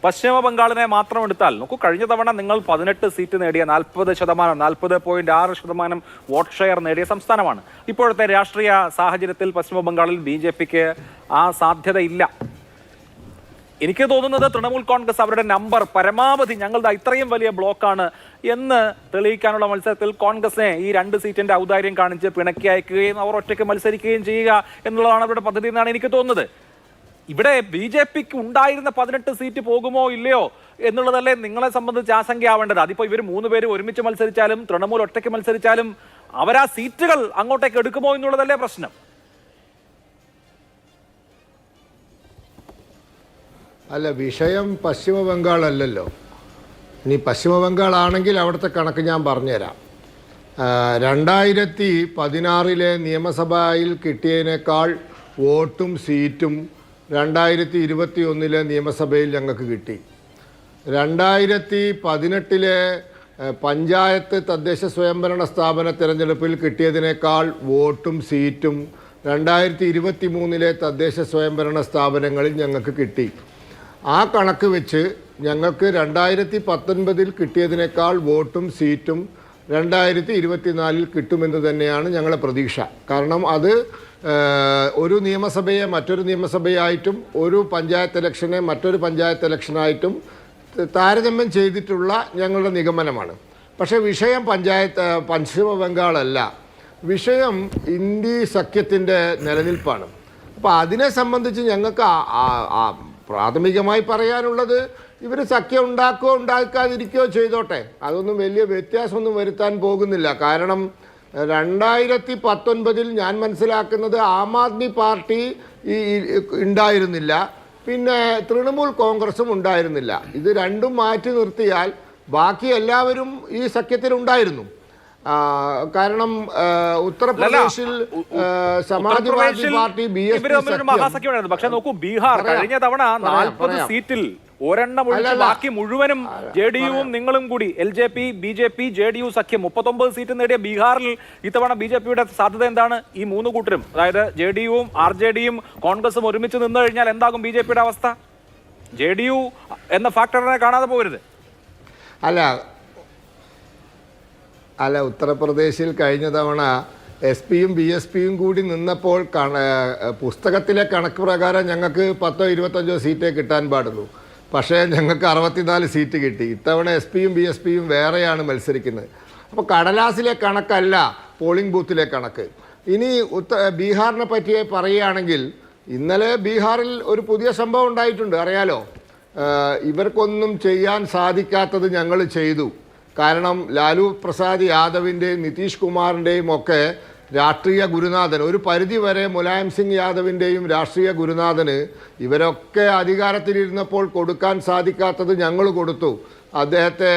പശ്ചിമ ബംഗാളിനെ മാത്രം എടുത്താൽ നോക്കൂ, കഴിഞ്ഞ തവണ നിങ്ങൾ 18 സീറ്റ് നേടിയ 40% വോട്ട് ഷെയർ നേടിയ സംസ്ഥാനമാണ്. ഇപ്പോഴത്തെ രാഷ്ട്രീയ സാഹചര്യത്തിൽ പശ്ചിമ ബംഗാളിൽ BJPക്ക് ആ സാധ്യതയില്ല. എനിക്ക് തോന്നുന്നത് തൃണമൂൽ കോൺഗ്രസ് അവരുടെ നമ്പർ പരമാവധി ഞങ്ങളുടെ ഇത്രയും വലിയ ബ്ലോക്കാണ് എന്ന് തെളിയിക്കാനുള്ള മത്സരത്തിൽ കോൺഗ്രസിനെ ഈ 2 സീറ്റിന്റെ ഔദാര്യം കാണിച്ച് പിണക്കി അയക്കുകയും അവർ ഒറ്റയ്ക്ക് മത്സരിക്കുകയും ചെയ്യുക എന്നുള്ളതാണ് അവരുടെ പദ്ധതി എന്നാണ് എനിക്ക് തോന്നുന്നത്. ഇവിടെ BJPക്ക് ഉണ്ടായിരുന്ന 18 സീറ്റ് പോകുമോ ഇല്ലയോ എന്നുള്ളതല്ലേ നിങ്ങളെ സംബന്ധിച്ച് ആശങ്കയാവേണ്ടത്. അതിപ്പോ ഇവർ 3 പേര് ഒരുമിച്ച് മത്സരിച്ചാലും തൃണമൂൽ ഒറ്റയ്ക്ക് മത്സരിച്ചാലും അവരാ സീറ്റുകൾ അങ്ങോട്ടേക്ക് എടുക്കുമോ എന്നുള്ളതല്ലേ പ്രശ്നം. അല്ല, വിഷയം പശ്ചിമ ബംഗാൾ അല്ലല്ലോ. ഇനി പശ്ചിമ ബംഗാൾ ആണെങ്കിൽ അവിടുത്തെ കണക്ക് ഞാൻ പറഞ്ഞുതരാം. 2016 നിയമസഭയിൽ കിട്ടിയതിനേക്കാൾ വോട്ടും സീറ്റും 2021 നിയമസഭയിൽ ഞങ്ങൾക്ക് കിട്ടി. 2018 പഞ്ചായത്ത് തദ്ദേശ സ്വയംഭരണ സ്ഥാപന തിരഞ്ഞെടുപ്പിൽ കിട്ടിയതിനേക്കാൾ വോട്ടും സീറ്റും 2023 തദ്ദേശ സ്വയംഭരണ സ്ഥാപനങ്ങളിൽ ഞങ്ങൾക്ക് കിട്ടി. ആ കണക്ക് വെച്ച് ഞങ്ങൾക്ക് 2019 കിട്ടിയതിനേക്കാൾ വോട്ടും സീറ്റും 2024 കിട്ടുമെന്ന് തന്നെയാണ് ഞങ്ങളുടെ പ്രതീക്ഷ. കാരണം അത് ഒരു നിയമസഭയെ മറ്റൊരു നിയമസഭയായിട്ടും ഒരു പഞ്ചായത്ത് ഇലക്ഷനെ മറ്റൊരു പഞ്ചായത്ത് ഇലക്ഷനായിട്ടും താരതമ്യം ചെയ്തിട്ടുള്ള ഞങ്ങളുടെ നിഗമനമാണ്. പക്ഷേ വിഷയം പശ്ചിമ ബംഗാളല്ല, വിഷയം ഇന്ത്യ സഖ്യത്തിൻ്റെ നിലനിൽപ്പാണ്. അപ്പോൾ അതിനെ സംബന്ധിച്ച് ഞങ്ങൾക്ക് പ്രാഥമികമായി പറയാനുള്ളത്, ഇവർ സഖ്യം ഉണ്ടാക്കുകയോ ഉണ്ടാക്കാതിരിക്കുകയോ ചെയ്തോട്ടെ, അതൊന്നും വലിയ വ്യത്യാസമൊന്നും വരുത്താൻ പോകുന്നില്ല. കാരണം 2019 ഞാൻ മനസ്സിലാക്കുന്നത് ആം ആദ്മി പാർട്ടി ഉണ്ടായിരുന്നില്ല, പിന്നെ തൃണമൂൽ കോൺഗ്രസും ഉണ്ടായിരുന്നില്ല. ഇത് രണ്ടും മാറ്റി നിർത്തിയാൽ ബാക്കി എല്ലാവരും ഈ സഖ്യത്തിലുണ്ടായിരുന്നു. കാരണം ഉത്തർപ്രദേശിൽ സമാജ്വാദി പാർട്ടി BSP മഹാസഖ്യമായിരുന്നു. പക്ഷെ നോക്കൂ, ബീഹാർ കഴിഞ്ഞ തവണ 40 സീറ്റിൽ ഒരെണ്ണം ഒഴിച്ച് ബാക്കി മുഴുവനും JDUവും നിങ്ങളും കൂടി LJP BJP JDU സഖ്യം 39 സീറ്റ് നേടിയ ബീഹാറിൽ ഇത്തവണ BJPയുടെ സാധ്യത എന്താണ്? ഈ 3 കൂട്ടരും, അതായത് JDUവും RJDയും കോൺഗ്രസും ഒരുമിച്ച് നിന്ന് കഴിഞ്ഞാൽ എന്താകും BJPയുടെ അവസ്ഥ? JDU എന്ന ഫാക്ടറിനെ കാണാതെ പോകരുത്. അല്ല, ഉത്തർപ്രദേശിൽ കഴിഞ്ഞ തവണ SP-യും BSPയും കൂടി നിന്നപ്പോൾ പുസ്തകത്തിലെ കണക്ക് പ്രകാരം ഞങ്ങൾക്ക് 10-25 സീറ്റേ കിട്ടാൻ പാടുള്ളൂ. പക്ഷേ ഞങ്ങൾക്ക് 64 സീറ്റ് കിട്ടി. ഇത്തവണ SP-യും BSPയും വേറെയാണ് മത്സരിക്കുന്നത്. അപ്പോൾ കടലാസിലെ കണക്കല്ല പോളിംഗ് ബൂത്തിലെ കണക്ക്. ഇനി ബീഹാറിനെ പറ്റി പറയുകയാണെങ്കിൽ, ഇന്നലെ ബീഹാറിൽ ഒരു പുതിയ സംഭവം ഉണ്ടായിട്ടുണ്ട്, അറിയാലോ. ഇവർക്കൊന്നും ചെയ്യാൻ സാധിക്കാത്തത് ഞങ്ങൾ ചെയ്തു. കാരണം ലാലു പ്രസാദ് യാദവിൻ്റെയും നിതീഷ് കുമാറിൻ്റെയും ഒക്കെ രാഷ്ട്രീയ ഗുരുനാഥൻ, ഒരു പരിധി വരെ മുലായം സിംഗ് യാദവിൻ്റെയും രാഷ്ട്രീയ ഗുരുനാഥന് ഇവരൊക്കെ അധികാരത്തിലിരുന്നപ്പോൾ കൊടുക്കാൻ സാധിക്കാത്തത് ഞങ്ങൾ കൊടുത്തു. അദ്ദേഹത്തെ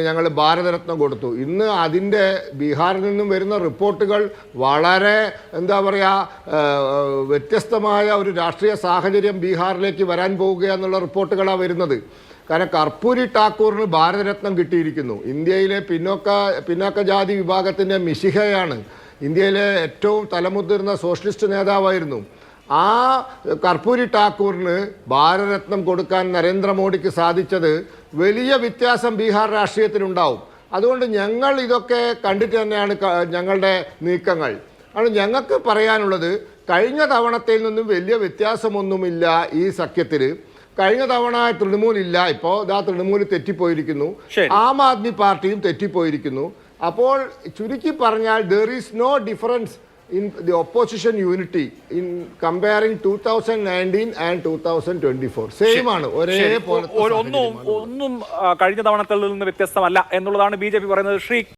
ഞങ്ങൾ ഭാരതരത്നം കൊടുത്തു. ഇന്ന് അതിൻ്റെ ബീഹാറിൽ നിന്നും വരുന്ന റിപ്പോർട്ടുകൾ വളരെ വ്യത്യസ്തമായ ഒരു രാഷ്ട്രീയ സാഹചര്യം ബീഹാറിലേക്ക് വരാൻ പോവുക എന്നുള്ള റിപ്പോർട്ടുകളാണ് വരുന്നത്. കാരണം കർപ്പൂരി ഠാക്കൂറിന് ഭാരതരത്നം കിട്ടിയിരിക്കുന്നു. ഇന്ത്യയിലെ പിന്നോക്ക ജാതി വിഭാഗത്തിൻ്റെ മിശിഹയാണ്. ഇന്ത്യയിലെ ഏറ്റവും തലമുതിർന്ന സോഷ്യലിസ്റ്റ് നേതാവായിരുന്നു. ആ കർപ്പൂരി ഠാക്കൂറിന് ഭാരതരത്നം കൊടുക്കാൻ നരേന്ദ്രമോദിക്ക് സാധിച്ചത് വലിയ വ്യത്യാസം ബീഹാർ രാഷ്ട്രീയത്തിലുണ്ടാവും. അതുകൊണ്ട് ഞങ്ങൾ ഇതൊക്കെ കണ്ടിട്ട് തന്നെയാണ് ഞങ്ങളുടെ നീക്കങ്ങൾ. ആണ് ഞങ്ങൾക്ക് പറയാനുള്ളത്, കഴിഞ്ഞ തവണത്തിൽ നിന്നും വലിയ വ്യത്യാസമൊന്നുമില്ല ഈ സഖ്യത്തിൽ. കഴിഞ്ഞ തവണ തൃണമൂൽ ഇല്ല, ഇപ്പോൾ തൃണമൂൽ തെറ്റിപ്പോയിരിക്കുന്നു, ആം ആദ്മി പാർട്ടിയും തെറ്റിപ്പോയിരിക്കുന്നു. അപ്പോൾ ചുരുക്കി പറഞ്ഞാൽ there is no difference in the opposition unity in comparing 2019 and 2024. Same ആണ്, ഒരേപോലെ. ഒന്നും കഴിഞ്ഞ തവണത്തിൽ നിന്ന് വ്യത്യസ്തമല്ല എന്നുള്ളതാണ് BJP പറയുന്നത്. ശ്രീ